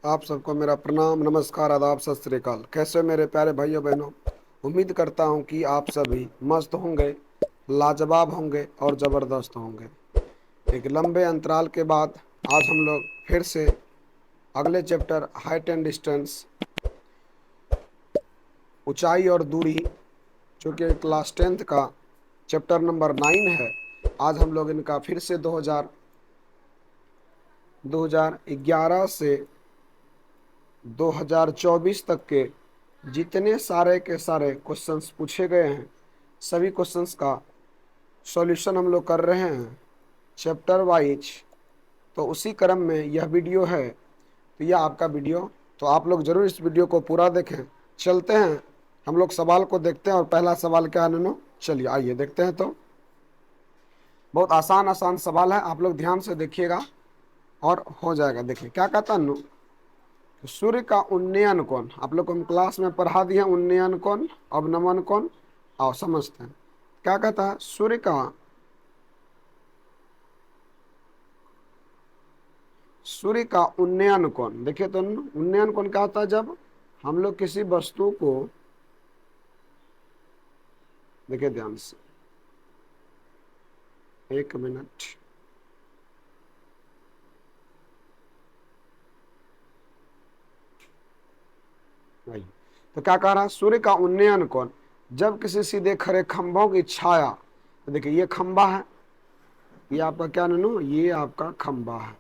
आप सबको मेरा प्रणाम, नमस्कार, आदाब, सत श्री अकाल। कैसे हो मेरे प्यारे भाइयों बहनों। उम्मीद करता हूँ कि आप सभी मस्त होंगे, लाजवाब होंगे और ज़बरदस्त होंगे। एक लंबे अंतराल के बाद आज हम लोग फिर से अगले चैप्टर हाइट एंड डिस्टेंस, ऊंचाई और दूरी, जो कि क्लास 10th का चैप्टर नंबर 9 है। आज हम लोग इनका फिर से 2011 से 2024 तक के जितने सारे के सारे क्वेश्चंस पूछे गए हैं, सभी क्वेश्चंस का सॉल्यूशन हम लोग कर रहे हैं चैप्टर वाइज। तो उसी क्रम में यह वीडियो है, तो यह आपका वीडियो, तो आप लोग ज़रूर इस वीडियो को पूरा देखें। चलते हैं, हम लोग सवाल को देखते हैं। और पहला सवाल क्या है नन्नू, चलिए आइए देखते हैं। तो बहुत आसान आसान सवाल है, आप लोग ध्यान से देखिएगा और हो जाएगा। देखिए क्या कहता है नन्नू, सूर्य का उन्नयन कोण, आप लोग को हम क्लास में पढ़ा दिए उन्नयन कोण, अवनमन कोण। आओ समझते हैं क्या कहता है। सूर्य का उन्नयन कोण, देखिए तो उन्नयन कोण क्या होता है, जब हम लोग किसी वस्तु को, देखिए ध्यान से, एक मिनट, वही तो क्या कह रहा है, सूर्य का उन्नयन कोण जब किसी सीधे खड़े खंभों की छाया, तो देखिए ये खंभा है, ये आपका क्या ननू, ये आपका खंभा है,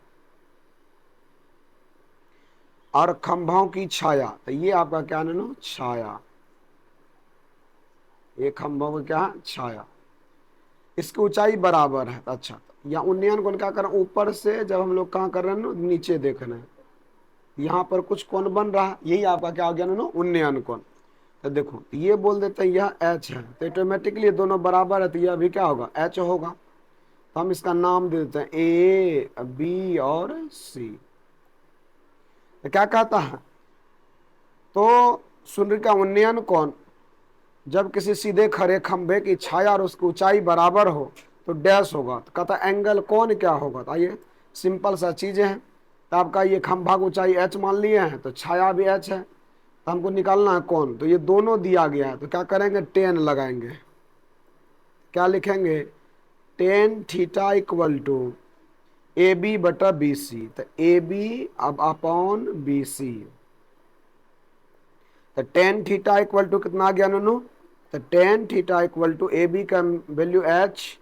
और खंभों की छाया, तो ये आपका क्या ननू, छाया। ये खंभों की क्या है, छाया। इसकी ऊंचाई बराबर है। अच्छा, या उन्नयन कोण क्या कर रहे हैं, ऊपर से जब हम लोग कहाँ कर रहे हैं ना, नीचे देख रहे हैं, यहाँ पर कुछ कोण बन रहा है, यही आपका क्या हो गया ना, उन्नयन कोण। तो देखो ये बोल देते हैं यह एच है, तो ऑटोमेटिकली दोनों बराबर है, तो यह भी क्या होगा, एच होगा। तो हम इसका नाम दे देते हैं ए, बी और सी। तो क्या कहता है, तो सूर्य का उन्नयन कोण जब किसी सीधे खड़े खंभे की छाया और उसकी ऊंचाई बराबर हो तो डैश होगा। तो कहता है एंगल कोण क्या होगा। तो आइए सिंपल सा चीजें हैं। तो आपका ये खंभा की ऊंचाई एच मान लिए हैं, तो छाया भी एच है, तो हमको निकालना है कोण। तो ये दोनों दिया गया है, तो क्या करेंगे, टेन लगाएंगे। क्या लिखेंगे, tan theta equal to A B बटा बी सी। तो ए बी अब अपॉन बी सी। तो टेन थीटा इक्वल टू कितना आ गया ननू, तो tan theta equal to A B का वैल्यू एच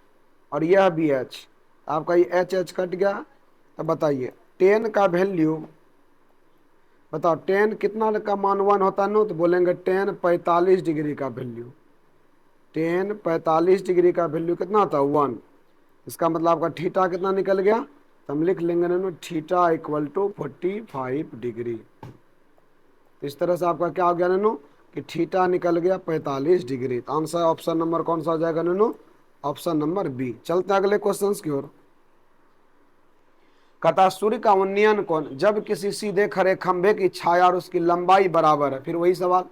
और यह भी एच, आपका ये एच एच कट गया। तो बताइए टेन का वैल्यू बताओ, टेन कितना का मान वन होता है नो, तो बोलेंगे टेन 45 डिग्री का वैल्यू। टेन 45 डिग्री का वैल्यू कितना होता है, वन। इसका मतलब आपका थीटा कितना निकल गया, तो हम लिख लेंगे ना थीटा इक्वल टू 45 डिग्री। तो इस तरह से आपका क्या हो गया ननू, कि थीटा निकल गया 45 डिग्री। तो आंसर ऑप्शन नंबर कौन सा हो जाएगा ननू, ऑप्शन नंबर बी। चलते हैं अगले क्वेश्चन की ओर। कहता सूर्य का उन्नयन कोण जब किसी सीधे खड़े खंभे की छाया और उसकी लंबाई बराबर है। फिर वही सवाल।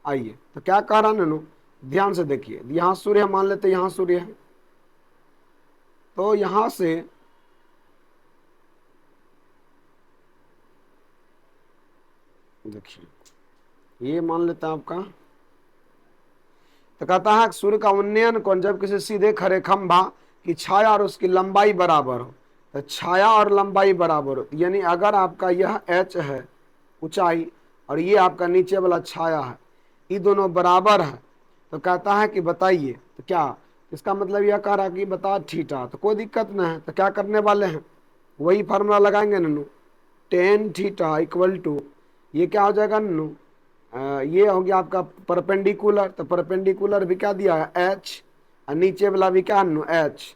आइए तो क्या कह रहा है ननू, ध्यान से देखिए, यहां सूर्य मान लेते, यहां सूर्य है, तो यहां से देखिए ये मान लेते हैं आपका। तो कहता है सूर्य का उन्नयन कोण जब किसी सीधे खड़े खंभा की छाया और उसकी लंबाई बराबर हो। तो छाया और लंबाई बराबर हो, यानी अगर आपका यह एच है ऊंचाई और ये आपका नीचे वाला छाया है, ये दोनों बराबर है, तो कहता है कि बताइए, तो क्या इसका मतलब यह कह रहा है कि बता थीटा। तो कोई दिक्कत नहीं है, तो क्या करने वाले हैं, वही फार्मूला लगाएंगे ननू, टेन थीटा इक्वल टू, ये क्या हो जाएगा ननू, ये हो गया आपका परपेंडिकुलर। तो परपेंडिकुलर भी क्या दिया है, एच, और नीचे वाला भी क्या नू, एच।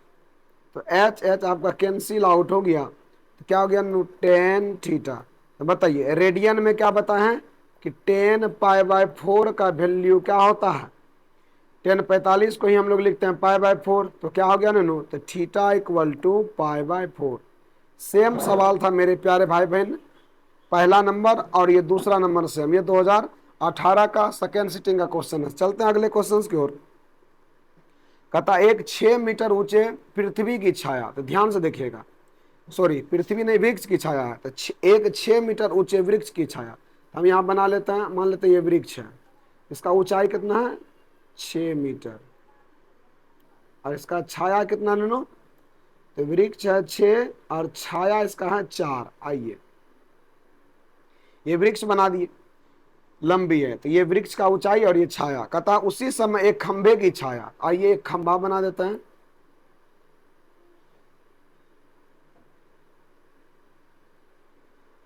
तो एच एच आपका कैंसिल आउट हो गया, तो क्या हो गया नू, टेन थीटा। तो बताइए रेडियन में क्या बताएं कि 10 पाई/4 का वैल्यू क्या होता है, 10 45 को ही हम लोग लिखते हैं पाई/4। तो क्या हो गया नू, तो थीटा इक्वल टू पाई/4। सेम सवाल था मेरे प्यारे भाई बहन, पहला नंबर और ये दूसरा नंबर सेम, ये 2018 का सेकेंड सिटिंग का क्वेश्चन है। चलते हैं अगले क्वेश्चन की ओर। कहता एक 6 मीटर ऊंचे पृथ्वी की छाया, तो ध्यान से देखिएगा, सॉरी पृथ्वी नहीं, वृक्ष की छाया है, तो एक 6 मीटर ऊंचे वृक्ष की छाया। हम यहाँ बना लेते हैं, मान लेते हैं ये वृक्ष है, इसका ऊंचाई कितना है 6 मीटर, और इसका छाया कितना नैनो, तो वृक्ष है 6 और छाया इसका है 4। आइए ये वृक्ष बना दिए, लंबी है, तो ये वृक्ष का ऊंचाई और ये छाया, कहता उसी समय एक खंभे की छाया। आइए एक खंभा बना देते हैं,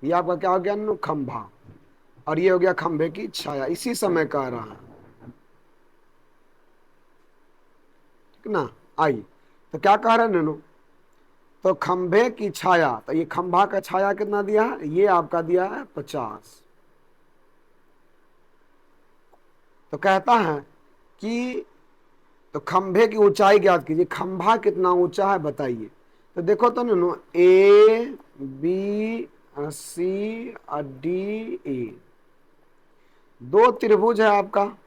ये आपका क्या हो गया नैनो, खंभा, और ये हो गया खंभे की छाया, इसी समय कह रहा है, ठीक ना। आइए तो क्या कह रहे हैं नैनो, तो खंभे की छाया, तो ये खंभा का छाया कितना दिया है, ये आपका दिया है 50। तो कहता है कि तो खंभे की ऊंचाई ज्ञात कीजिए, खंभा कितना ऊंचा है बताइए। तो देखो तो नैनो ए बी सी और डी ए, दो त्रिभुज है आपका,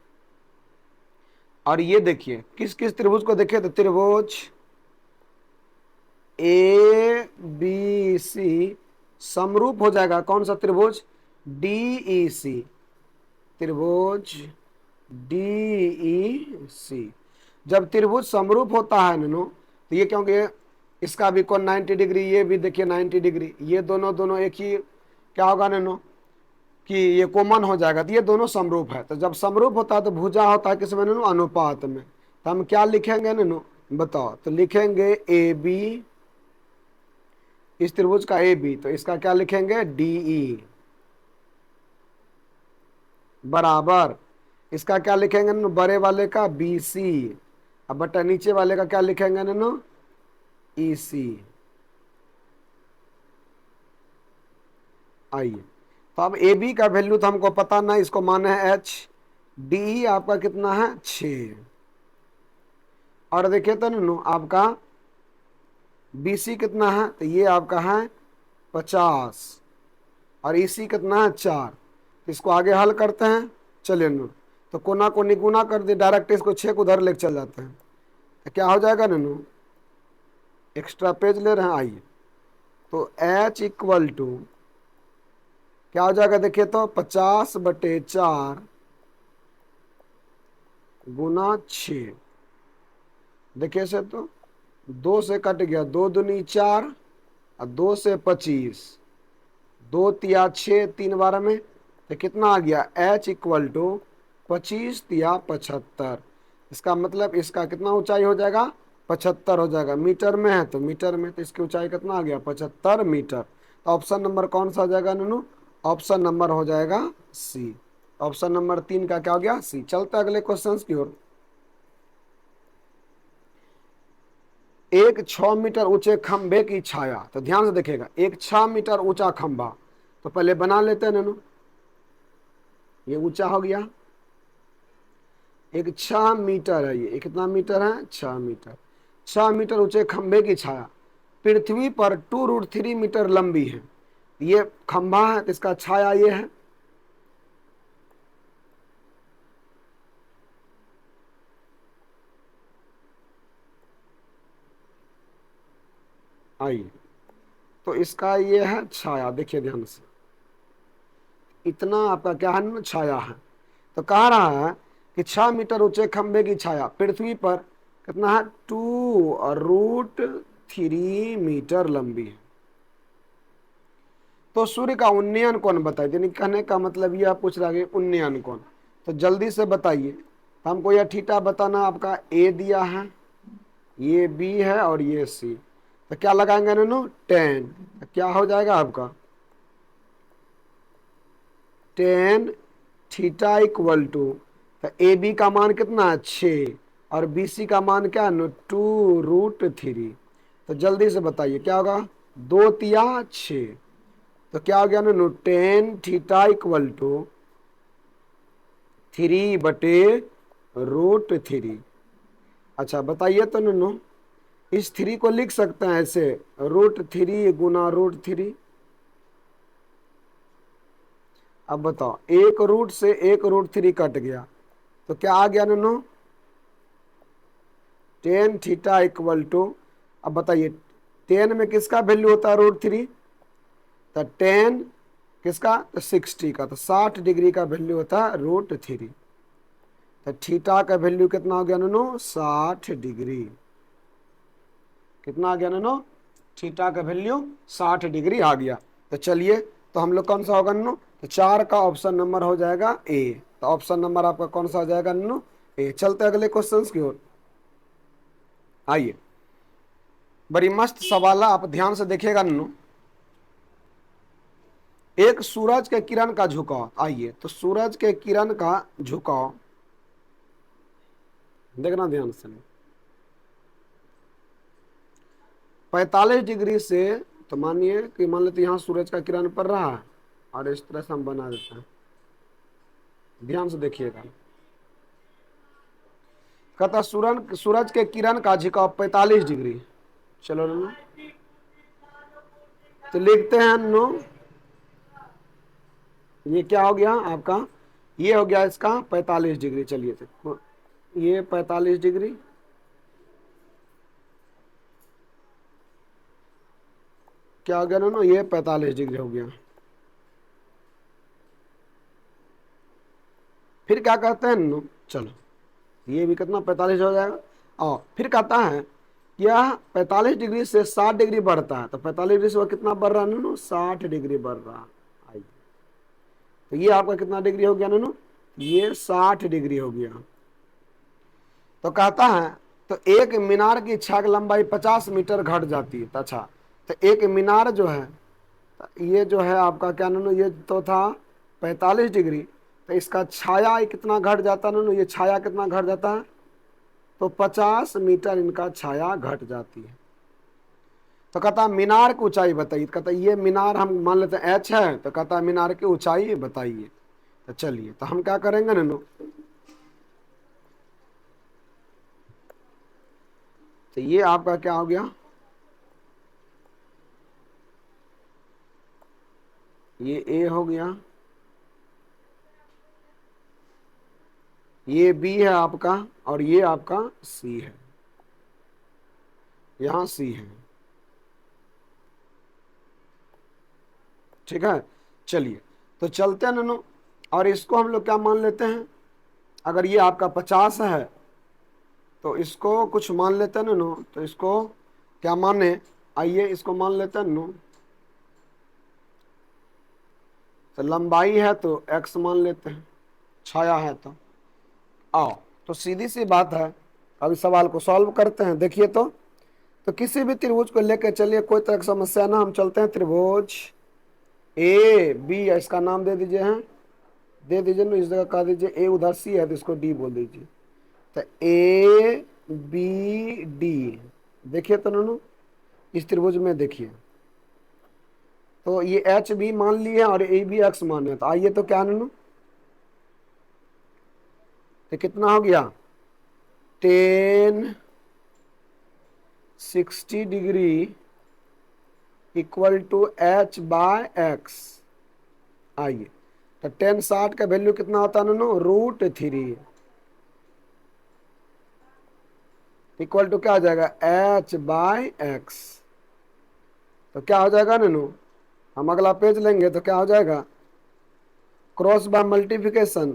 और ये देखिए किस किस त्रिभुज को देखिए, तो त्रिभुज ए बी सी समरूप हो जाएगा कौन सा त्रिभुज, डी ई सी, त्रिभुज डी ई सी। जब त्रिभुज समरूप होता है नैनो, तो ये क्योंकि इसका भी कोण 90 डिग्री, ये भी देखिए 90 डिग्री, ये दोनों दोनों एक ही क्या होगा नैनो, कि ये कॉमन हो जाएगा, तो ये दोनों समरूप है। तो जब समरूप होता है तो भुजा होता है किसमें नैनो, अनुपात में। तो हम क्या लिखेंगे नैनो बताओ, तो लिखेंगे ए बी, इस त्रिभुज का ए बी, तो इसका क्या लिखेंगे डी ई, बराबर इसका क्या लिखेंगे नैनो, बड़े वाले का बी सी, अब बटा नीचे वाले का क्या लिखेंगे नैनो, ई सी। आइए तो अब ए बी का वैल्यू तो हमको पता ना, इसको माने है एच, डी आपका कितना है 6, और देखिए तो नैनो आपका बी सी कितना है, तो ये आपका है 50, और ई सी कितना है 4। इसको आगे हल करते हैं, चलिए नैनो, तो कोना को निगुना कर दे डायरेक्ट, इसको 6 को उधर लेके चल जाते हैं, तो क्या हो जाएगा नैनो, एक्स्ट्रा पेज ले रहे हैं। आइए तो एच इक्वल टू क्या हो जाएगा, देखिए तो 50/4 गुना 6, देखिए से तो 2 से कट गया, 2 दूनी 4 और 2 से 25, 2 तिया 6, 3 12 में, तो कितना आ गया एच इक्वल टू 25 तिया 75। इसका मतलब इसका कितना ऊंचाई हो जाएगा 75 हो जाएगा, मीटर में है तो मीटर में, तो इसकी ऊंचाई कितना आ गया 75 मीटर। तो ऑप्शन नंबर कौन सा हो जाएगा नूनू, ऑप्शन नंबर हो जाएगा सी, ऑप्शन नंबर 3 का क्या हो गया सी। चलते अगले क्वेश्चन की ओर। एक 6 मीटर ऊंचे खंभे की छाया, तो ध्यान से देखिएगा, एक 6 मीटर ऊंचा खंभा, तो पहले बना लेते हैं नूनू, ये ऊंचा हो गया, एक 6 मीटर है, ये कितना मीटर है 6 मीटर, 6 मीटर ऊंचे खंभे की छाया पृथ्वी पर 2√3 मीटर लंबी है। ये खंभा है तो इसका छाया ये है, आइए तो इसका ये है छाया, देखिए ध्यान से, इतना आपका क्या है ना छाया है। तो कह रहा है कि 6 मीटर ऊंचे खंभे की छाया पृथ्वी पर कितना है 2√3 मीटर लंबी है। तो सूर्य का उन्नयन कोण बताइए, यानी कहने का मतलब यह पूछ रहा है उन्नयन कोण, तो जल्दी से बताइए। तो हमको यह थीटा बताना, आपका ए दिया है, ये बी है और ये सी, तो क्या लगाएंगे नैनो 10, तो क्या हो जाएगा आपका 10 थीटा इक्वल टू, तो ए बी का मान कितना है 6 और बी सी का मान क्या है 2√3। तो जल्दी से बताइए क्या होगा, 2 तिया 6, तो क्या हो गया ना 10 थीटा इक्वल टू 3/√3। अच्छा बताइए तो नूनू, इस 3 को लिख सकते हैं ऐसे √3 गुना √3। अब बताओ, एक रूट से एक √3 कट गया, तो क्या आ गया नूनू 10 थीटा इक्वल टू, अब बताइए 10 में किसका वैल्यू होता है √3? तो 10 किसका? तो 60 का। तो 60 डिग्री का वैल्यू होता है √3। तो थीटा का वैल्यू कितना हो गया नो? 60 डिग्री। कितना आ गया नो? थीटा का वैल्यू 60 डिग्री आ गया। तो चलिए, तो हम लोग कौन सा होगा नो? तो 4 का ऑप्शन नंबर हो जाएगा ए। तो ऑप्शन नंबर आपका कौन सा हो जाएगा नो? ए। चलते अगले क्वेश्चन की ओर। आइए, बड़ी मस्त सवाल है, आप ध्यान से देखिएगा नो। एक सूरज के किरण का झुकाव। आइए, तो सूरज के किरण का झुकाव देखना ध्यान से। 45 डिग्री से, तो मानिए कि मान लेते यहाँ सूरज का किरण पड़ रहा है और इस तरह से हम बना देते हैं। ध्यान से देखिएगा। कहता सूरज के किरण का झुकाव 45 डिग्री। चलो नो, तो लिखते हैं नो, ये क्या हो गया आपका? ये हो गया इसका 45 डिग्री। चलिए, तो ये 45 डिग्री, क्या हो गया नो? ये 45 डिग्री हो गया। फिर क्या कहते हैं नो? चलो, ये भी कितना 45 हो जाएगा। और फिर कहता है यह 45 डिग्री से 60 डिग्री बढ़ता है। तो 45 डिग्री से वो कितना बढ़ रहा है नो? 60 डिग्री बढ़ रहा। आइए, तो ये आपका कितना डिग्री हो गया नो? ये 60 डिग्री हो गया। तो कहता है तो एक मीनार की छाग लंबाई 50 मीटर घट जाती है। तो अच्छा, तो एक मीनार जो है, तो ये जो है आपका क्या नो? ये तो था 45 डिग्री। तो इसका छाया कितना घट जाता है नो? ये छाया कितना घट जाता है? तो 50 मीटर इनका छाया घट जाती है। तो कहता मीनार की ऊंचाई बताइए। कहता ये मीनार हम मान लेते हैं एच है। तो कहता मीनार की ऊंचाई बताइए। तो चलिए, तो हम क्या करेंगे नो? तो ये आपका क्या हो गया? ये ए हो गया, ये बी है आपका, और ये आपका सी है। यहां सी है। ठीक है, चलिए, तो चलते हैं नो। और इसको हम लोग क्या मान लेते हैं? अगर ये आपका 50 है तो इसको कुछ मान लेते हैं नो। तो इसको क्या माने? आइए, इसको मान लेते हैं नो। तो लंबाई है तो x मान लेते हैं, छाया है तो। आओ, तो सीधी सी बात है, अभी सवाल को सॉल्व करते हैं। देखिए, तो किसी भी त्रिभुज को लेकर चलिए, कोई तरह की समस्या ना। हम चलते हैं त्रिभुज ए बी, इसका नाम दे दीजिए, हैं दे दीजिए ना, इस जगह कह दीजिए ए, उधर सी है तो इसको डी बोल दीजिए। तो ए बी डी, देखिए तो ननू, इस त्रिभुज में देखिए, तो ये एच बी मान लिए और ए बी एक्स मान है। तो आइए, तो क्या ननू, तो कितना हो गया? 10 60 degree equal to H by x. आइए, तो 10 60 का वैल्यू कितना होता है नो? √3 इक्वल टू क्या हो जाएगा? H by x. तो क्या हो जाएगा नो? हम अगला पेज लेंगे तो क्या हो जाएगा? Cross bye multiplication.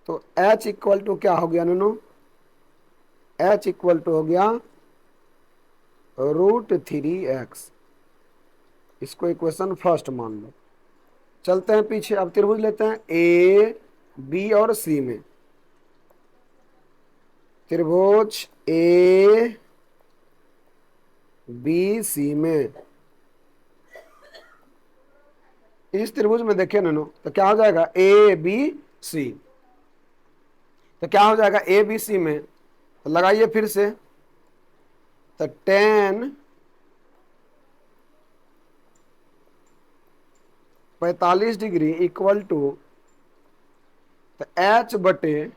तो एच इक्वल टू क्या हो गया नो? एच इक्वल टू हो गया √3x। इसको इक्वेशन फर्स्ट मान लो। चलते हैं पीछे, अब त्रिभुज लेते हैं ए बी और सी में। त्रिभुज ए बी सी में, इस त्रिभुज में देखिए ननो, तो क्या हो जाएगा? A B C. तो क्या हो जाएगा ए बी सी में? तो लगाइए फिर से। तो 10 45 डिग्री इक्वल टू, तो एच बटे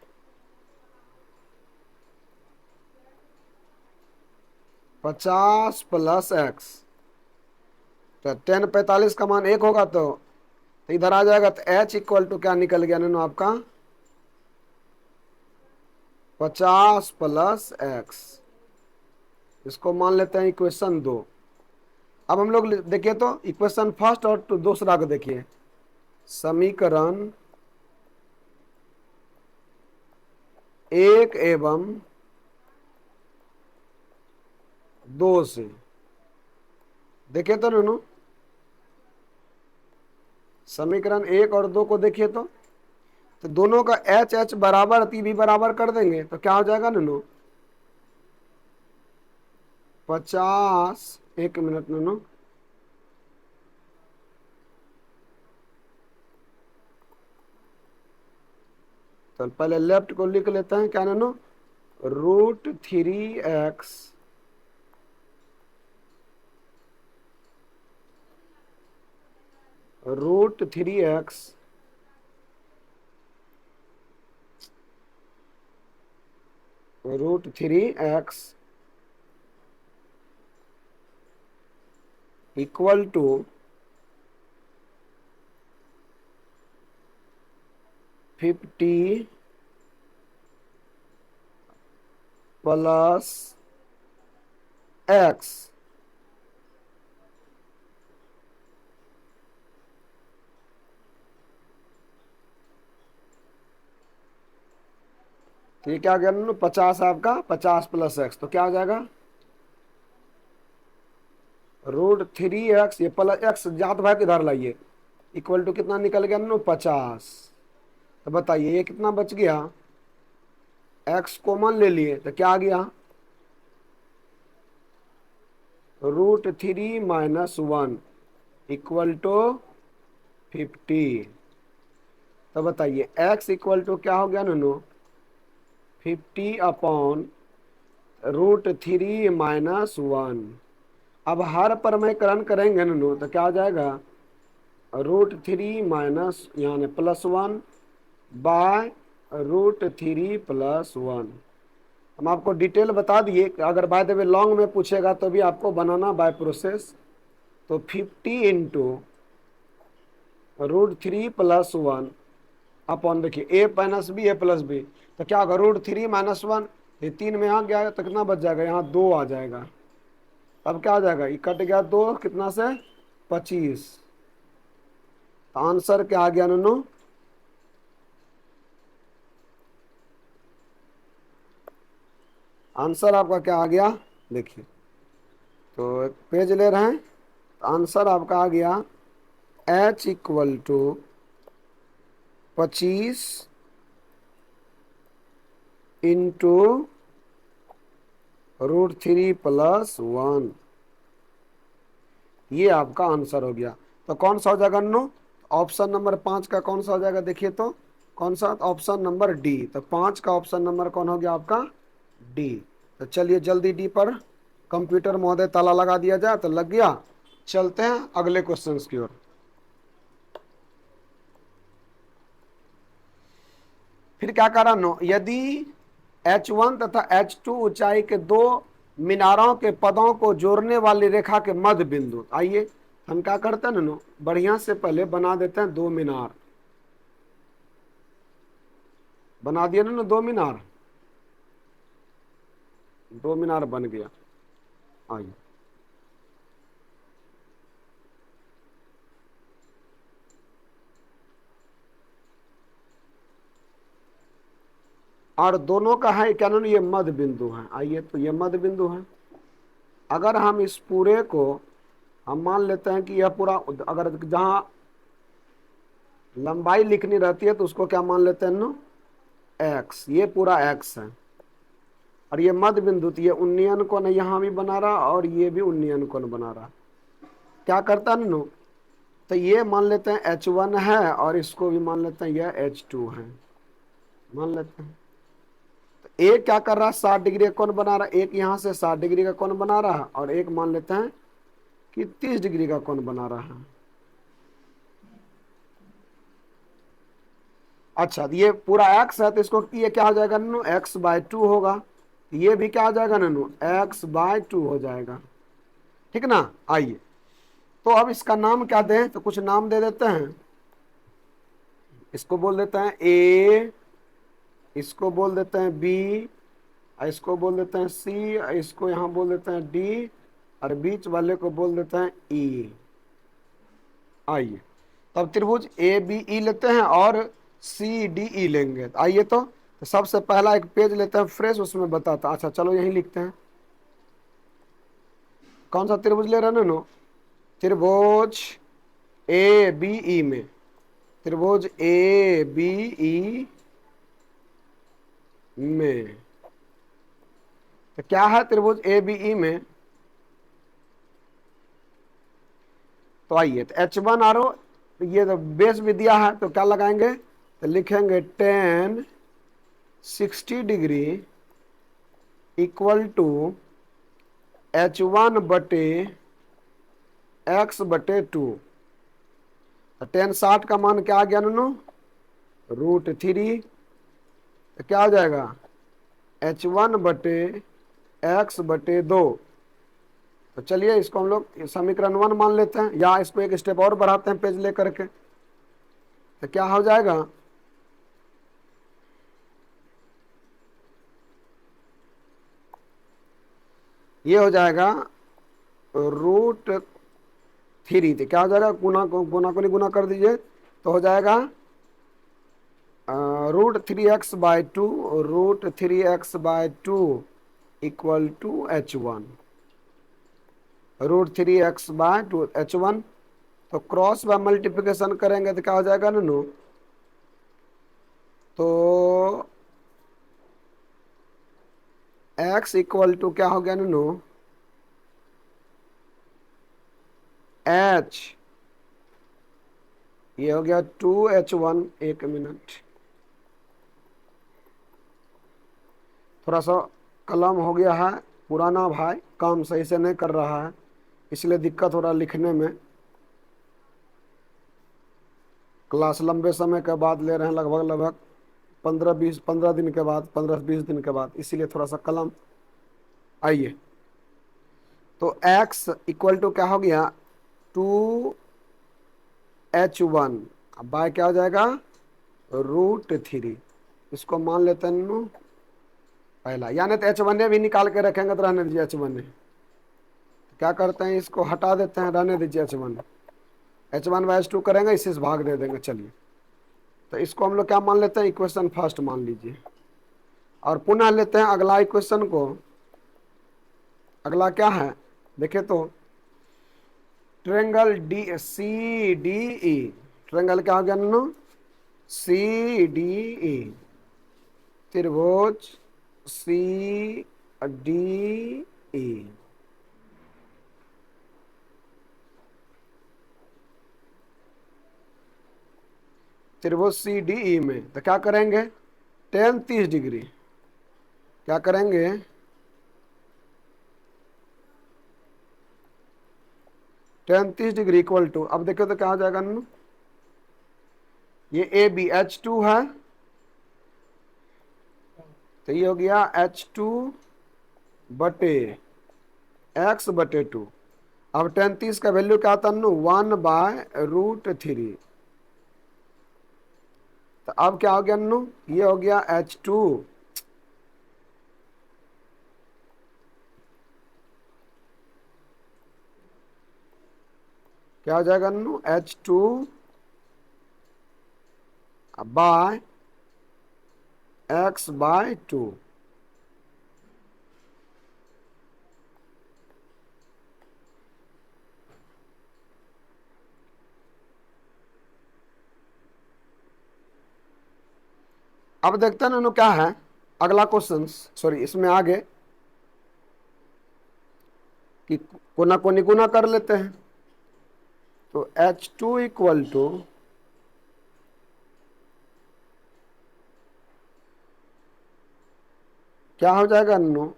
50 प्लस एक्स। तो 10 45 का मान 1 होगा, तो इधर आ जाएगा। तो एच इक्वल टू क्या निकल गया नो आपका? 50 प्लस एक्स। इसको मान लेते हैं इक्वेशन 2। अब हम लोग देखिए तो इक्वेशन फर्स्ट और तो दूसरा को देखिए। समीकरण 1 एवं 2 से देखिए तो नूनू, समीकरण 1 और 2 को देखिए तो दोनों का एच एच बराबर टी भी बराबर कर देंगे तो क्या हो जाएगा नूनू, 50। एक मिनट नूनू, तो पहले लेफ्ट को लिख लेते हैं, क्या नूनू, √3x √3x √3x equal to 50 plus x। तो ये क्या हो गया नूनू, 50 आपका 50 प्लस x, तो क्या हो जाएगा √3x, ये प्लस x जात भाई किधर लाइए, इक्वल टू कितना निकल गया नूनू, 50। तो बताइए ये कितना बच गया, x कॉमन ले लिए तो क्या आ गया, √3 - 1 इक्वल टू 50। तो बताइए x इक्वल टू क्या हो गया नूनू, 50/√3 - 1। अब हर परमयकरण करेंगे नूनू तो क्या हो जाएगा, √3 माइनस यानी +1 बाय √3 + 1। हम आपको डिटेल बता दिए कि अगर बाय द वे लॉन्ग में पूछेगा तो भी आपको बनाना बाय प्रोसेस। तो 50 × √3 + 1 अपॉन, देखिए a माइनस बी a+b, तो क्या होगा, √3 - 1, ये 3 में आ गया तो कितना बच जाएगा, यहाँ 2 आ जाएगा। अब क्या आ जाएगा, ये कट गया 2 कितना से, 25। तो आंसर क्या आ गया नूनू, आंसर आपका क्या आ गया, देखिए तो एक पेज ले रहे हैं, तो आंसर आपका आ गया h इक्वल टू 25 इंटू √3 + 1। ये आपका आंसर हो गया। तो कौन सा हो जाएगा नू, ऑप्शन नंबर 5 का कौन सा हो जाएगा, देखिए तो कौन सा, ऑप्शन नंबर डी। तो 5 का ऑप्शन नंबर कौन हो गया आपका, डी। तो चलिए जल्दी डी पर कंप्यूटर महोदय ताला लगा दिया जाए, तो लग गया। चलते हैं अगले क्वेश्चंस की ओर। फिर क्या करा नो, यदि H1 तथा H2 ऊंचाई के दो मीनारों के पदों को जोड़ने वाली रेखा के मध्य बिंदु, आइए हम क्या करते हैं ना, बढ़िया से पहले बना देते हैं 2 मीनार। बना दिया ना 2 मीनार, 2 मीनार बन गया। आइए और दोनों का है क्या ना, ये मध्य बिंदु है। आइए तो ये मध्य बिंदु है। अगर हम इस पूरे को हम मान लेते हैं कि यह पूरा, अगर जहां लंबाई लिखनी रहती है तो उसको क्या मान लेते हैं ना, x, ये पूरा x है। और ये मध्य बिंदु, तो ये उन्नयन कोण यहाँ भी बना रहा और ये भी उन्नयन कोण बना रहा। क्या करता है नु, तो ये मान लेते हैं H1 है और इसको भी मान लेते हैं यह H2 है, मान लेते हैं। तो एक क्या कर रहा है, 60 डिग्री का कोण बना रहा है, एक यहाँ से 60 डिग्री का कोण बना रहा है, और एक मान लेते हैं कि 30 डिग्री का कोण बना रहा है। अच्छा, तो ये पूरा x है तो इसको ये क्या हो जाएगा नू, x/2 होगा। ये भी क्या हो जाएगा नू, x/2 हो जाएगा। ठीक ना। आइए तो अब इसका नाम क्या दें, तो कुछ नाम दे देते हैं। इसको बोल देते हैं ए, इसको बोल देते हैं बी, इसको बोल देते हैं सी, इसको यहाँ बोल देते हैं डी, और बीच वाले को बोल देते हैं ई। आइए, तब त्रिभुज ए बी ई लेते हैं और सी डी ई लेंगे। आइए तो सबसे पहला एक पेज लेते हैं फ्रेश, उसमें बताता। अच्छा चलो यही लिखते हैं। कौन सा त्रिभुज ले रहे हैं नो? त्रिभुज ए बी ई में, त्रिभुज ए बी ई में। तो क्या है त्रिभुज ए बी ई में? तो आइए, तो H1 आरो, ये तो बेस भी दिया है, तो क्या लगाएंगे? तो लिखेंगे ten 60 degree equal to H1 बटे x/2। तो टेन 60 का मान क्या आ गया नो? √3। तो क्या हो जाएगा? H1 बटे x/2। तो चलिए इसको हम लोग समीकरण 1 मान लेते हैं, या इसको एक स्टेप और बढ़ाते हैं पेज लेकर के। तो क्या हो जाएगा? ये हो जाएगा √3। तो क्या हो जाएगा? गुना को गुना कर दीजिए, तो हो जाएगा √3x/2, √3x/2 equal to H1, √3x/2 H1। तो क्रॉस बाय मल्टीप्लिकेशन करेंगे तो क्या हो जाएगा नो? तो x इक्वल टू क्या हो गया नो? h, ये हो गया 2H1। एक मिनट, थोड़ा सा कलम हो गया है पुराना भाई, काम सही से नहीं कर रहा है, इसलिए दिक्कत हो रहा है लिखने में। क्लास लंबे समय के बाद ले रहे हैं, लगभग 15 दिन के बाद, 15-20 दिन के बाद, इसीलिए थोड़ा सा कलम। आइए, तो x इक्वल टू क्या हो गया? 2H1 बाय क्या हो जाएगा? √3। इसको मान लेते हैं नो पहला, यानी तो H1 भी निकाल के रखेंगे तो रहने दीजिए H1। क्या करते हैं, इसको हटा देते हैं, रहने दीजिए H1। H1/2 करेंगे, इसी से भाग दे देंगे। चलिए, तो इसको हम लोग क्या मान लेते हैं? इक्वेशन फर्स्ट मान लीजिए, और पुनः लेते हैं अगला इक्वेशन को। अगला क्या है देखिए तो, triangle D C D E. Triangle क्या हो गया नो? सी डी ई। त्रिभुज सी डी ई। त्रिभुज सी डी ई में तो क्या करेंगे? Ten 30 degree. क्या करेंगे? टेन 30 डिग्री इक्वल टू, अब देखो तो क्या हो जाएगा नो? ये ए बी H2 है, तो ये हो गया H2 बटे x/2। अब टेन 30 का वैल्यू क्या आता है नो? 1/√3। तो अब क्या हो गया नो? ये हो गया H2 क्या हो जाएगा नो? H2 bye x/2। अब देखते हैं ना क्या है अगला क्वेश्चन, सॉरी इसमें आगे, कि कोना कोनी गुना कर लेते हैं। तो H2 इक्वल टू क्या हो जाएगा नो?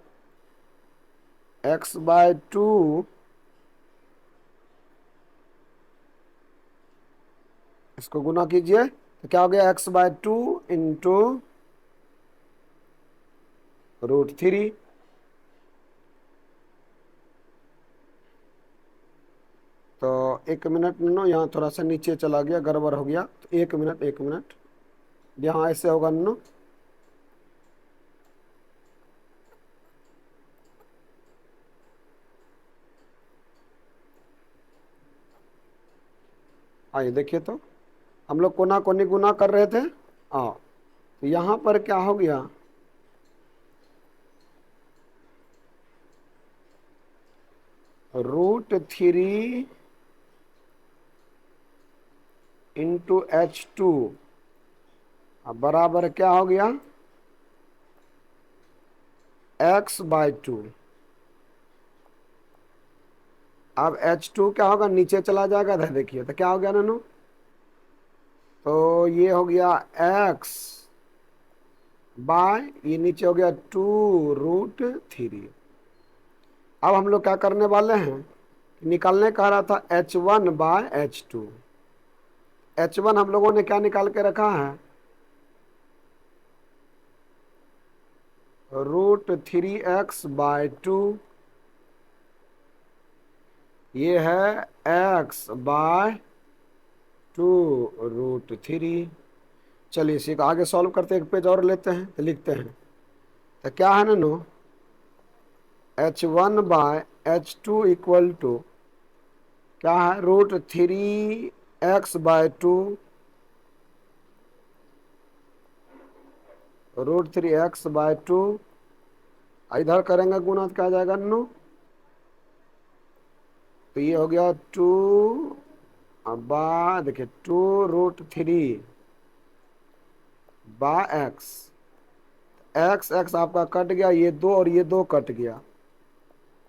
x/2 इसको गुना कीजिए, तो क्या हो गया? x/2 into √3। तो एक मिनट नो, यहाँ थोड़ा सा नीचे चला गया, गड़बड़ हो गया, तो एक मिनट यहाँ ऐसे होगा नो। आइए देखिए, तो हम लोग कोना कोनी गुना कर रहे थे। आओ, तो यहाँ पर क्या हो गया, √3 इंटू H2 बराबर क्या हो गया, x/2। अब H2 क्या होगा, नीचे चला जाएगा, देखिए तो क्या हो गया ननू, तो ये हो गया x बाय, ये नीचे हो गया 2√3। अब हम लोग क्या करने वाले हैं, निकालने कह रहा था H1/H2। H1 हम लोगों ने क्या निकाल के रखा है, √3x/2, ये है x/2√3। चलिए इसी को आगे सॉल्व करते हैं, एक पेज और लेते हैं, तो लिखते हैं, तो क्या है ना, H1/H2 इक्वल टू क्या है, √3x/2, √3x/2, इधर करेंगे गुना तो क्या आ जाएगा नू, तो ये हो गया 2, अब देखिए 2√3/x, x आपका कट गया, ये 2 और ये 2 कट गया।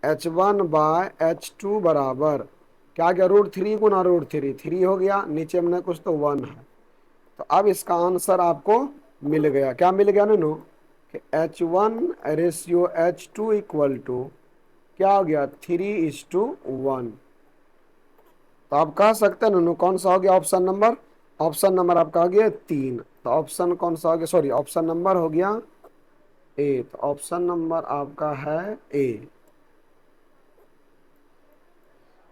H1/H2 बराबर क्या गया, √3 गुना √3, 3 हो गया, नीचे में कुछ तो 1 है। तो अब इसका आंसर आपको मिल गया, क्या मिल गया नू, कि H1/H2 इक्वल टू क्या हो गया, 3:1। तो आप कह सकते हैं नू, कौन सा हो गया ऑप्शन नंबर, ऑप्शन नंबर आपका हो गया 3। तो ऑप्शन कौन सा हो गया, सॉरी ऑप्शन नंबर हो गया ए। तो ऑप्शन नंबर आपका है ए।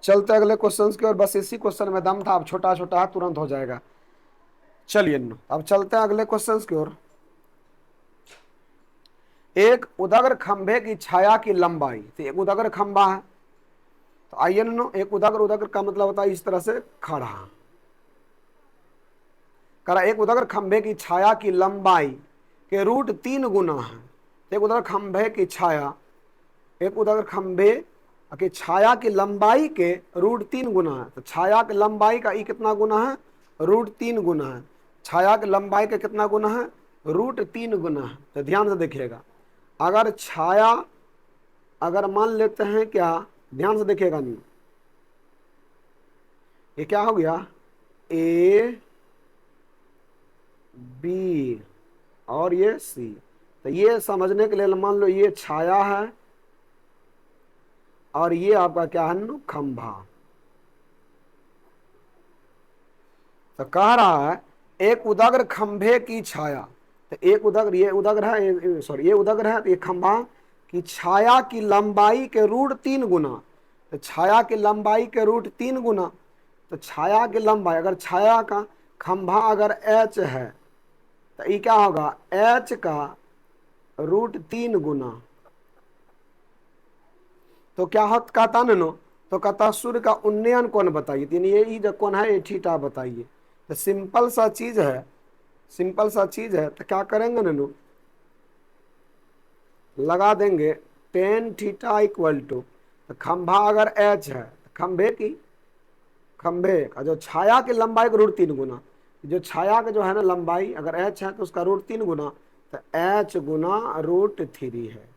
चलते अगले क्वेश्चन की ओर, बस इसी क्वेश्चन में दम था, अब छोटा छोटा तुरंत हो जाएगा। चलिए अब चलते हैं अगले क्वेश्चन की ओर। एक उदग्र खंभे की छाया की लंबाई, तो एक उदग्र खंभा है, तो आइए नो, एक उदग्र, उदग्र का मतलब होता है इस तरह से खड़ा, करा एक उदग्र खंभे की छाया की लंबाई के √3 गुना है। एक उदग्र खंभे की छाया, एक उदग्र खंभे की छाया की लंबाई के √3 गुना है। तो छाया की लंबाई का ई कितना गुना है, √3 गुना है। छाया की लंबाई का कितना गुना है, √3 गुना है। तो ध्यान से देखिएगा, अगर छाया, अगर मान लेते हैं क्या, ध्यान से देखिएगा नहीं, ये क्या हो गया, ए बी और ये सी। तो ये समझने के लिए मान लो ये छाया है और ये आपका क्या है, खंभा। तो कह रहा है एक उदग्र खंभे की छाया, तो एक उदग्र, ये उदग्र है, सॉरी ये उदग्र है, तो ये खंभा की छाया की लंबाई के √3 गुना। तो छाया की लंबाई के √3 गुना, तो छाया की लंबाई, अगर छाया का खंभा अगर h है, तो ये क्या होगा, h का √3 गुना। तो क्या कहता नो, तो कहता सूर्य का उन्नयन कोण बताइए, तो ये जो कोण है ये थीटा बताइए। तो सिंपल सा चीज है, सिंपल सा चीज है, तो क्या करेंगे ननू, लगा देंगे tan थीटा इक्वल टू, तो खंभा अगर h है, तो खंभे का जो छाया की लंबाई का √3 गुना, जो छाया का जो है ना लंबाई अगर h है तो उसका √3 गुना, तो h गुना √3 है।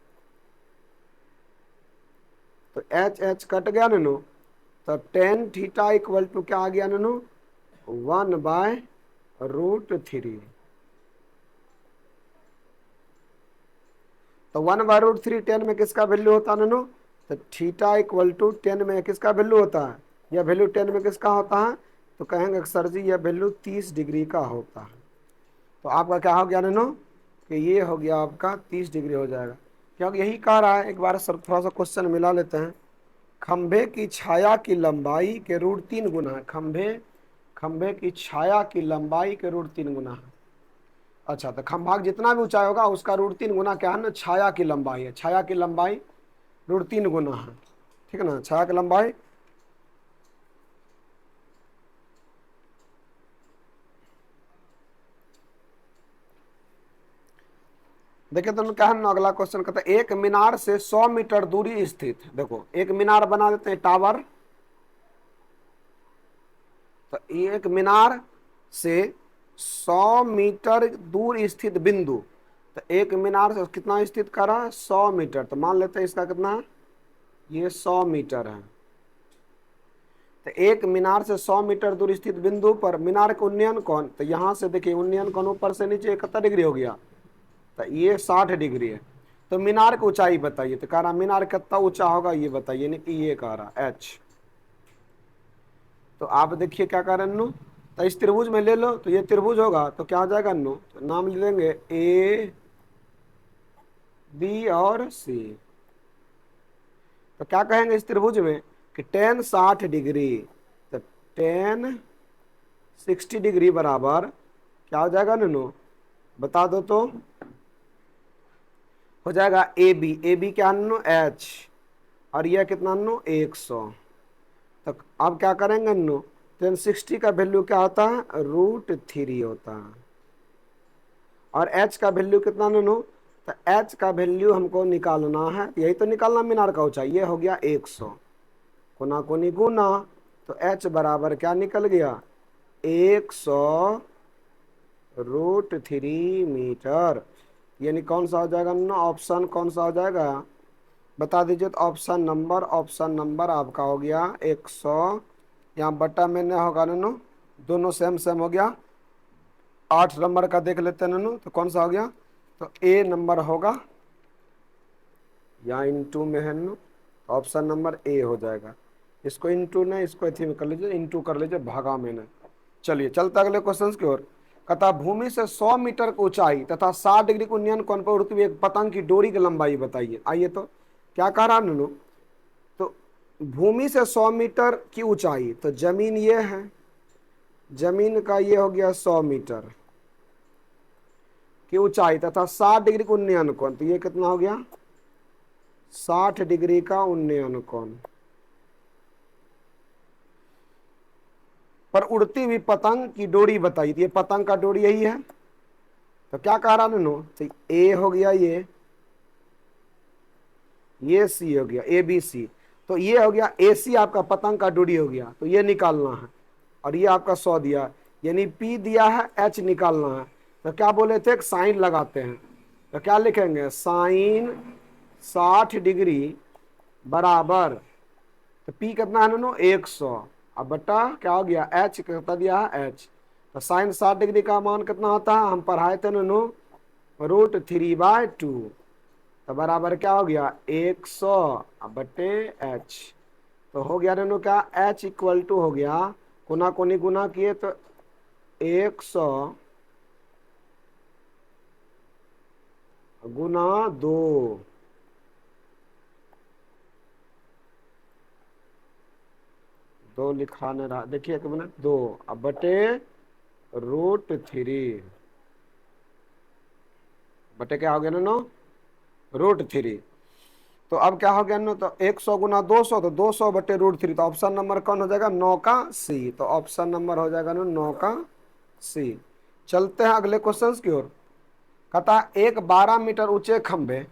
तो h कट गया ननू, तो tan थीटा इक्वल टू क्या आ गया ननू, 1/√3। तो 1/√3 10 में किसका वैल्यू होता है ननू, तो थीटा इक्वल टू 10 में किसका वैल्यू होता है, यह वैल्यू 10 में किसका होता है, तो कहेंगे सर जी यह वैल्यू 30 डिग्री का होता है। तो आपका क्या हो गया ननू, कि ये हो गया आपका 30 डिग्री हो जाएगा, क्योंकि यही कह रहा है। एक बार सर थोड़ा सा क्वेश्चन मिला लेते हैं, खंभे की छाया की लंबाई के √3 गुना है, खंभे की छाया की लंबाई के √3 गुना है। अच्छा, तो खंभा जितना भी ऊंचाई होगा उसका √3 गुना क्या है ना, छाया की लंबाई है, छाया की लंबाई √3 गुना है, ठीक है ना, छाया की लंबाई देखिए तो क्या है ना, अगला क्वेश्चन कहता है एक मीनार से 100 मीटर दूरी स्थित, देखो एक मीनार बना देते हैं टावर, तो एक मीनार से 100 मीटर दूर स्थित बिंदु, तो एक मीनार से कितना स्थित करा 100 मीटर, तो मान लेते हैं इसका कितना है, ये 100 मीटर है। तो एक मीनार से 100 मीटर दूर स्थित बिंदु पर मीनार का उन्नयन कोण, तो यहां से देखिए उन्नयन कोण ऊपर से नीचे कितना डिग्री हो गया, तो ये 60 डिग्री है। तो मीनार की ऊंचाई बताइए, तो कह रहा मीनार कितना ऊंचा होगा ये बताइए, नहीं कि ये कह रहा एच। तो आप देखिए क्या कह रहे हैं नु, तो इस त्रिभुज में ले लो, तो ये त्रिभुज होगा तो क्या हो जाएगा नु, तो नाम ले लेंगे ए बी और सी। तो क्या कहेंगे इस त्रिभुज में कि टेन 60 डिग्री, तो टेन 60 डिग्री बराबर क्या हो जाएगा नु, बता दो तो, हो जाएगा ए बी क्या नु एच, और यह कितना नु 100। तो अब क्या करेंगे नु, 1060 का वैल्यू क्या होता है √3 होता है, और h का वैल्यू कितना नु, तो h का वैल्यू हमको निकालना है, यही तो निकालना मीनार का ऊंचाई, ये हो गया 100, कोना कोनी गुना, तो h बराबर क्या निकल गया 100 √3 मीटर, यानी कौन सा हो जाएगा ना, ऑप्शन कौन सा हो जाएगा बता दीजिए, तो ऑप्शन नंबर आपका हो गया 100, यहाँ बटा में न होगा नो, दोनों सेम सेम हो गया। 8 नंबर का देख लेते हैं नो, तो कौन सा हो गया, तो ए नंबर होगा, यहाँ इंटू में है नो, ऑप्शन नंबर ए हो जाएगा। इसको इंटू नहीं, इसको इथी में कर लीजिए, इंटू कर लीजिए भागा में नहीं। चलिए चलते अगले क्वेश्चन की ओर। कहता भूमि से 100 मीटर की ऊंचाई तथा 60 डिग्री को उन्नयन कोण पर उड़ती हुई एक पतंग की डोरी की लंबाई बताइए। आइए तो क्या कह रहा नुनू, तो भूमि से 100 मीटर की ऊंचाई, तो जमीन ये है, जमीन का ये हो गया 100 मीटर की ऊंचाई तथा 60 डिग्री का उन्नयन कोण, तो ये कितना हो गया 60 डिग्री का उन्नयन कोण पर उड़ती हुई पतंग की डोरी बताई, तो ये पतंग का डोरी यही है। तो क्या कह रहा नुनू, तो ए हो गया ये सी हो गया ए बी सी, तो ये हो गया ए सी आपका पतंग का डोरी हो गया, तो ये निकालना है, और ये आपका 100 दिया, यानी पी दिया है एच निकालना है। तो क्या बोले थे साइन लगाते हैं, तो क्या लिखेंगे साइन 60 डिग्री बराबर, तो पी कितना है नो 100, अब बटा क्या हो गया एच कितना दिया है एच, तो साइन 60 डिग्री का मान कितना होता है हम पढ़ाए थे नो √3/2, तो बराबर क्या हो गया 100 बटे एच, तो हो गया नो क्या एच इक्वल टू हो गया, कोना कोनी गुना किए तो 100 गुना 2, दो लिखा नहीं रहा, देखिए एक मिनट 2 अब बटे √3, बटे क्या हो गया नो √3। तो अब क्या हो गया नो, तो 100 गुना 200, तो 200 बटे √3, तो ऑप्शन नंबर कौन हो जाएगा 9 का सी, तो ऑप्शन नंबर हो जाएगा नो 9 का सी। चलते हैं अगले क्वेश्चन की ओर। कहता है एक 12 मीटर ऊंचे खंभे,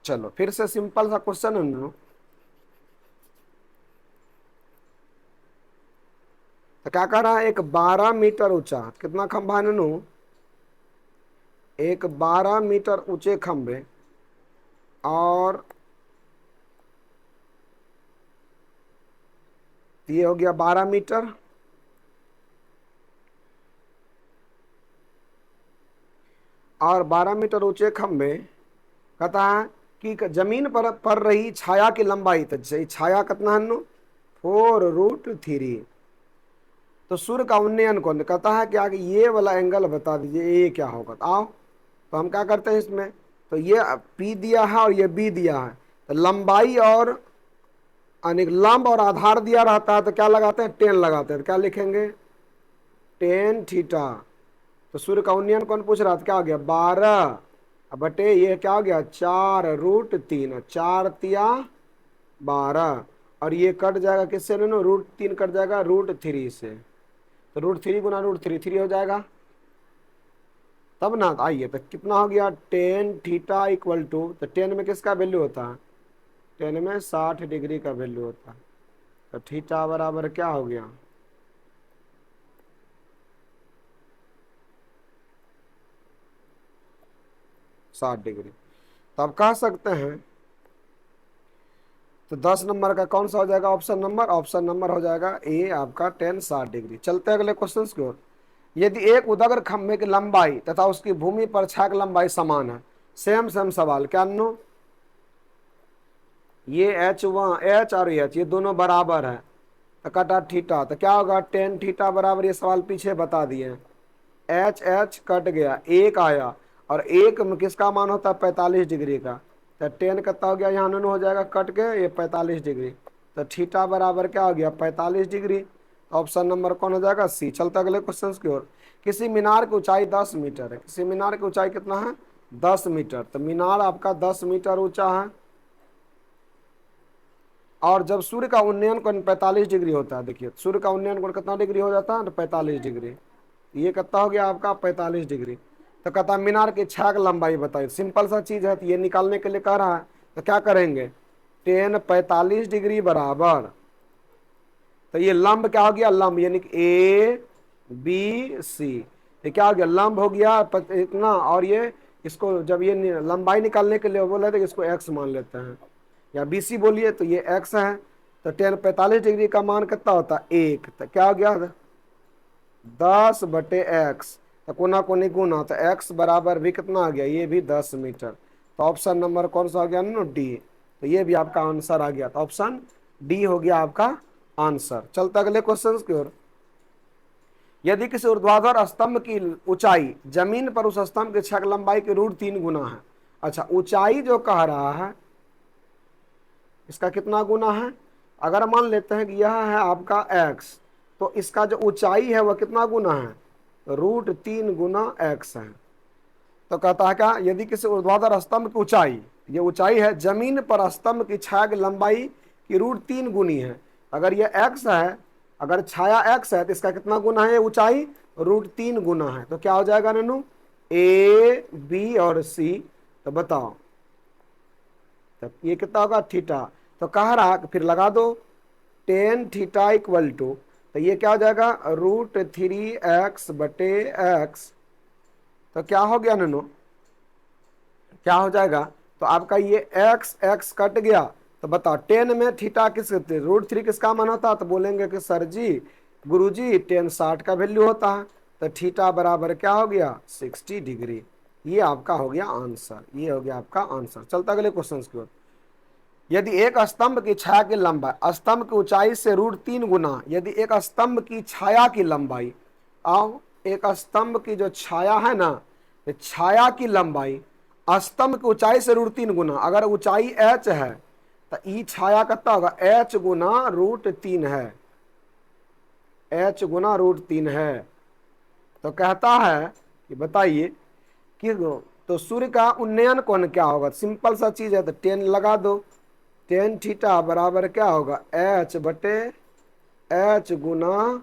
चलो फिर से सिंपल सा क्वेश्चन है नो, तो क्या कह रहा है एक 12 मीटर ऊंचा कितना खंभा है नो, एक 12 मीटर ऊंचे खंभे और ये हो गया 12 मीटर, और 12 मीटर ऊंचे खंभे, कहता है कि जमीन पर पड़ रही छाया की लंबाई, तो छाया कितना है नो 4√3, तो सूर्य का उन्नयन कोण, कहता है कि आगे ये वाला एंगल बता दीजिए ये क्या होगा, तो आओ तो हम क्या करते हैं इसमें, तो ये P दिया है और ये B दिया है, तो लंबाई और अनेक लंब और आधार दिया रहता है, तो क्या लगाते हैं 10 लगाते हैं, तो क्या लिखेंगे 10 थीटा, तो सूर्य का उन्नयन कौन पूछ रहा था, क्या हो गया 12 बटे ये क्या हो गया 4√3, 4 तिया 12, और ये कट जाएगा किससे नो √3 कट जाएगा √3 से, तो √3 गुना √3 3 हो जाएगा, तब ना। आइए तो कितना हो गया, टेन थीटा इक्वल टू, तो टेन में किसका वैल्यू होता है, टेन में 60 डिग्री का वैल्यू होता है। तो थीटा बराबर क्या हो गया, 60 डिग्री। तो आप कह सकते हैं, तो 10 नंबर का कौन सा हो जाएगा ऑप्शन नंबर, ऑप्शन नंबर हो जाएगा ए आपका, टेन 60 डिग्री। चलते हैं अगले क्वेश्चन की ओर। यदि एक उदग्र खंभे की लंबाई तथा उसकी भूमि पर छाया की लंबाई समान है, सेम सेम सवाल, क्या नो, ये एच वन, एच और एच ये दोनों बराबर है, तो कटा थीटा, तो क्या होगा, टेन थीटा बराबर, ये सवाल पीछे बता दिए, एच एच कट गया, एक आया, और एक में किसका मान होता है, 45 डिग्री का। तो टेन कितना हो गया, यहाँ नो हो जाएगा कट के, ये 45 डिग्री। तो थीटा बराबर क्या हो गया, 45 डिग्री। ऑप्शन नंबर कौन हो जाएगा, सी। चलता अगले क्वेश्चन की ओर। किसी मीनार की ऊंचाई 10 मीटर है, किसी मीनार की ऊंचाई कितना है, 10 मीटर। तो मीनार आपका 10 मीटर ऊंचा है, और जब सूर्य का उन्नयन कोण 45 डिग्री होता है, देखिए सूर्य का उन्नयन कोण कितना डिग्री हो जाता है, तो 45 डिग्री। ये कितना हो गया आपका, 45 डिग्री। तो कहता है मीनार की छाया की लंबाई बताइए, सिंपल सा चीज है, तो ये निकालने के लिए कह रहा है, तो क्या करेंगे, टेन 45 डिग्री बराबर, तो ये लंब क्या हो गया, लंब यानी कि ए बी सी, ये क्या हो गया, लंब हो गया इतना, और ये इसको जब ये लंबाई निकालने के लिए बोले तो इसको एक्स मान लेते हैं, या बी सी बोलिए, तो ये एक्स है। तो टेन 45 डिग्री का मान कितना होता है, एक, तो क्या हो गया, 10/x, तो कोना कोनी गुना, तो x बराबर भी कितना आ गया, ये भी 10 मीटर। तो ऑप्शन नंबर कौन सा हो गया ना, डी। तो ये भी आपका आंसर आ गया, तो ऑप्शन डी हो गया आपका आंसर। चलता अगले क्वेश्चन की ओर। यदि किसी ऊर्ध्वाधर स्तंभ की ऊंचाई जमीन पर उस स्तंभ के छक लंबाई के √3 गुना है। अच्छा, ऊंचाई जो कह रहा है इसका कितना गुना है, अगर मान लेते हैं कि यह है आपका x, तो इसका जो ऊंचाई है वह कितना गुना है, √3 गुना x है। तो कहता है क्या, यदि किसी ऊर्ध्वाधर स्तंभ की ऊंचाई, ये ऊंचाई है, जमीन पर स्तंभ की छाया की लंबाई की √3 गुनी है। अगर ये x है, अगर छाया x है, तो इसका कितना गुना है, ऊंचाई √3 गुना है। तो क्या हो जाएगा ननू, ए बी और सी। तो बताओ, तो ये कितना होगा, थीटा। तो कह रहा फिर लगा दो, टेन थीटा इक्वल टू, तो ये क्या हो जाएगा, √3x/x। तो क्या हो गया ननो, क्या हो जाएगा, तो आपका ये x x कट गया। तो बताओ, टेन में थीटा किस, √3 किसका मान होता है, तो बोलेंगे कि सर जी, गुरु जी, टेन 60 का वैल्यू होता है। तो थीटा बराबर क्या हो गया, 60 डिग्री। ये आपका हो गया आंसर, ये हो गया आपका आंसर। चलता अगले क्वेश्चन की ओर। यदि एक स्तंभ की छाया की लंबाई स्तंभ की ऊंचाई से √3 गुना, यदि एक स्तंभ की छाया की लंबाई, आओ, एक स्तंभ की जो छाया है ना, तो छाया की लंबाई स्तंभ की ऊंचाई से √3 गुना, अगर ऊंचाई h है, तो ई छाया कितना होगा, h गुना √3 है, h गुना √3 है। तो कहता है कि बताइए कि, तो सूर्य का उन्नयन कोण क्या होगा, सिंपल सा चीज है, तो 10 लगा दो, टेन थीटा बराबर क्या होगा, h/h गुना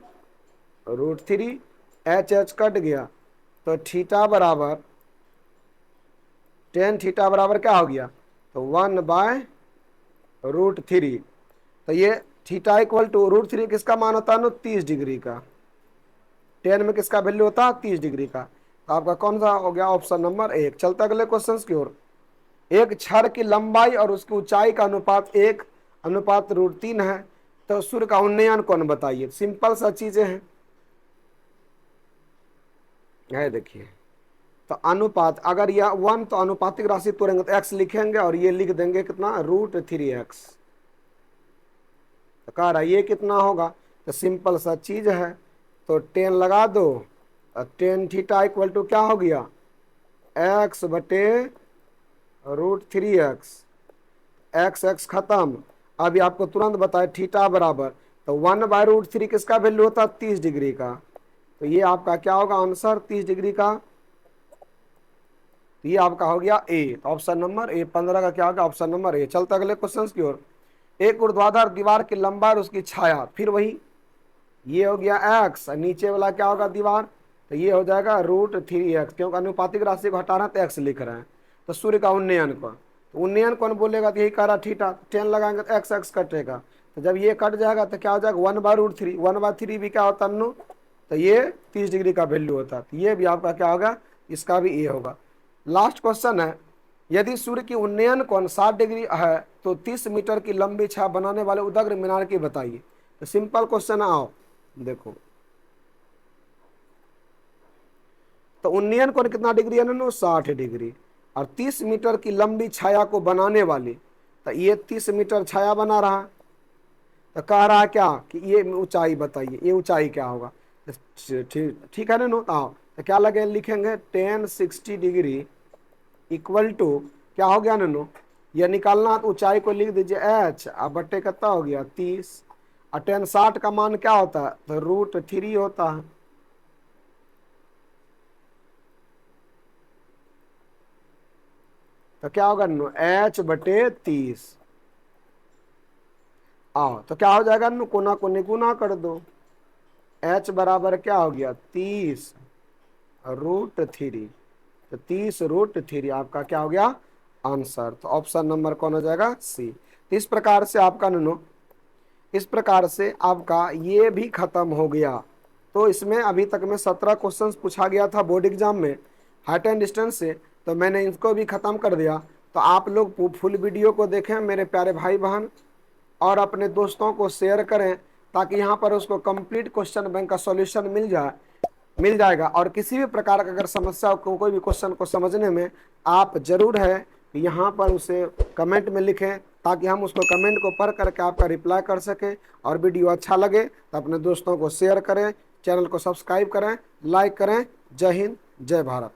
√3, h कट गया, तो थीटा बराबर, टेन थीटा बराबर क्या हो गया, तो 1/√3। तो ये थीटा इक्वल टू √3 किसका मान होता है ना, 30 डिग्री का। टेन में किसका वैल्यू होता है, 30 डिग्री का। तो आपका कौन सा हो गया, ऑप्शन नंबर एक। चलता अगले क्वेश्चन की ओर। एक छड़ की लंबाई और उसकी ऊंचाई का अनुपात 1:√3 है, तो सूर्य का उन्नयन कोण बताइए। सिंपल सा चीजें हैं, है देखिए, तो अनुपात, अगर यह 1 तो अनुपातिक राशि तोड़ेंगे तो x लिखेंगे, और ये लिख देंगे कितना, √3x। तो कह रहा ये कितना होगा, तो सिंपल सा चीज है, तो 10 लगा दो, टेन थीटा इक्वल टू क्या हो गया, x/√3x, x खत्म। अभी आपको तुरंत बताए थीटा बराबर, तो 1/√3 किसका वैल्यू होता है, 30 डिग्री का। तो ये आपका क्या होगा आंसर, 30 डिग्री का। तो ये आपका हो गया ए, तो ऑप्शन नंबर ए, 15 का क्या होगा, ऑप्शन नंबर ए। चलता अगले क्वेश्चन की ओर। एक ऊर्ध्वाधर दीवार की लंबाई और उसकी छाया, फिर वही, ये हो गया x, नीचे वाला क्या होगा, दीवार, तो ये हो जाएगा √3x, क्योंकि अनुपातिक राशि को हटा रहे हैं तो x लिख रहे हैं। तो सूर्य का उन्नयन कोण, तो उन्नयन कोण बोलेगा तो यही कह रहा थीटा, 10 लगाएंगे तो x x कटेगा, तो जब ये कट जाएगा तो क्या हो जाएगा 1/√3, 1/3 भी क्या होता है, तो ये 30 डिग्री का वैल्यू होता है। तो ये भी आपका क्या होगा, इसका भी ये होगा। लास्ट क्वेश्चन है, यदि सूर्य की उन्नयन कोण 60 डिग्री है तो 30 मीटर की लंबी छाया बनाने वाले उदग्र मीनार की बताइए। तो सिंपल क्वेश्चन आओ देखो, तो उन्नयन कोण कितना डिग्री है ना, 60 डिग्री, और 30 मीटर की लंबी छाया को बनाने वाली, तो ये 30 मीटर छाया बना रहा है, तो कह रहा है क्या कि ये ऊंचाई बताइए, ये ऊंचाई क्या होगा। ठीक ठीक है ना, आओ तो क्या लगे लिखेंगे 10 60 डिग्री इक्वल टू क्या हो गया ना, ये निकालना तो ऊंचाई को लिख दीजिए h, अब बट्टे कितना हो गया 30, और 10 60 का मान क्या होता है, तो √3 होता है। तो क्या होगा नो, h/30, आओ तो क्या हो जाएगा नो, कोना को निगुना कर दो, h बराबर क्या हो गया 30√3, तो 30√3 आपका क्या हो गया आंसर। तो ऑप्शन नंबर कौन हो जाएगा, सी। तो इस प्रकार से आपका नो, इस प्रकार से आपका ये भी खत्म हो गया। तो इसमें अभी तक में 17 क्वेश्चन पूछा गया था बोर्ड एग्जाम में हाइट एंड डिस्टेंस से, तो मैंने इसको भी खत्म कर दिया। तो आप लोग फुल वीडियो को देखें मेरे प्यारे भाई बहन, और अपने दोस्तों को शेयर करें, ताकि यहाँ पर उसको कंप्लीट क्वेश्चन बैंक का सॉल्यूशन मिल जाएगा। और किसी भी प्रकार का अगर समस्या को, कोई भी क्वेश्चन को समझने में आप जरूर है कि यहाँ पर उसे कमेंट में लिखें, ताकि हम उसको कमेंट को पढ़ करके आपका रिप्लाई कर सकें। और वीडियो अच्छा लगे तो अपने दोस्तों को शेयर करें, चैनल को सब्सक्राइब करें, लाइक करें। जय हिंद, जय भारत।